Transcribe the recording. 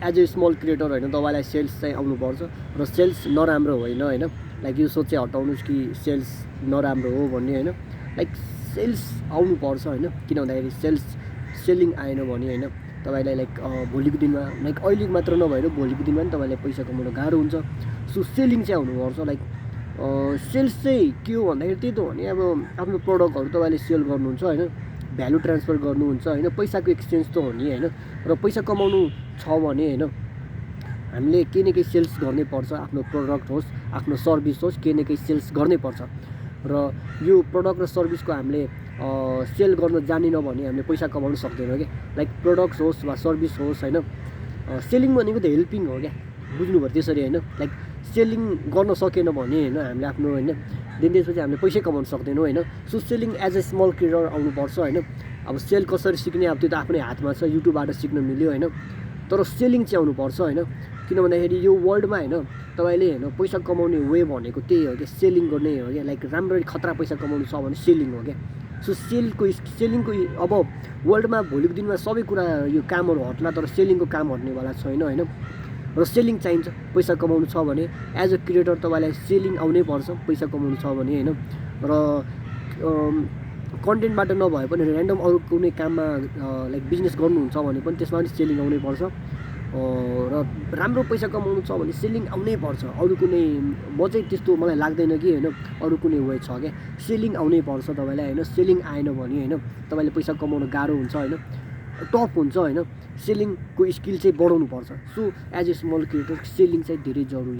as a small creator होइन तपाईँलाई sales चाहिँ आउनुपर्छ र सेल्स नराम्रो होइन होइन लाइक यो सोच चाहिँ हटाउनुहोस् कि सेल्स नराम्रो हो भन्ने होइन लाइक सेल्स आउनुपर्छ होइन किन भन्दाखेरि सेलिङ आएन भने होइन तपाईँलाई लाइक भोलिको दिनमा लाइक अहिले मात्र नभएर भोलिको दिनमा पनि तपाईँलाई पैसा कमाउन गाह्रो हुन्छ सो सेलिङ चाहिँ आउनुपर्छ लाइक सेल्स चाहिँ के हो भन्दाखेरि त्यही त हो नि अब आफ्नो प्रडक्टहरू तपाईँले सेल गर्नुहुन्छ होइन भ्यालु ट्रान्सफर गर्नुहुन्छ होइन पैसाको एक्सचेन्ज त हो नि होइन र पैसा कमाउनु छ भने होइन हामीले केही न केही सेल्स गर्नै पर्छ आफ्नो प्रडक्ट होस् आफ्नो सर्भिस होस् केही न केही सेल्स गर्नै पर्छ र यो प्रडक्ट र सर्भिसको हामीले सेल गर्न जानेन भने हामीले पैसा कमाउन सक्दैनौँ क्या लाइक प्रडक्ट्स होस् वा सर्भिस होस् होइन सेलिङ भनेको त हेल्पिङ हो क्या बुझ्नुभयो त्यसरी होइन लाइक सेलिङ गर्न सकेन भने होइन हामीले आफ्नो होइन त्यसपछि हामीले पैसै कमाउन सक्दैनौँ होइन so selling as a small creator आउनुपर्छ होइन अब सेल कसरी सिक्ने अब त्यो त आफ्नै हातमा छ युट्युबबाट सिक्न मिल्यो होइन तर सेलिङ चाहिँ आउनुपर्छ होइन किन भन्दाखेरि यो वर्ल्डमा होइन तपाईँले होइन पैसा कमाउने वे भनेको त्यही हो क्या सेलिङ गर्ने हो क्या लाइक राम्ररी खतरा पैसा कमाउनु छ भने सेलिङ हो क्या सो सेलिङको अब वर्ल्डमा भोलिको दिनमा सबै कुरा यो कामहरू हट्ला तर सेलिङको काम हट्नेवाला छैन होइन र सेलिङ चाहिन्छ पैसा कमाउनु छ भने एज अ क्रिएटर तपाईँलाई सेलिङ आउनै पर्छ पैसा कमाउनु छ भने होइन र कन्टेन्टबाट नभए पनि ऱ्यान्डम अरू कुनै काममा लाइक बिजनेस गर्नुहुन्छ भने पनि त्यसमा पनि सेलिङ आउनै पर्छ र राम्रो पैसा कमाउनु छ भने सेलिङ आउनै पर्छ अरू कुनै म चाहिँ त्यस्तो मलाई लाग्दैन कि होइन अरू कुनै वे छ क्या सेलिङ आउनै पर्छ तपाईँलाई होइन सेलिङ आएन भने होइन तपाईँले पैसा कमाउन गाह्रो हुन्छ होइन टफ हुन्छ होइन सेलिङको स्किल चाहिँ बढाउनु पर्छ so as a small creator selling चाहिँ धेरै जरुरी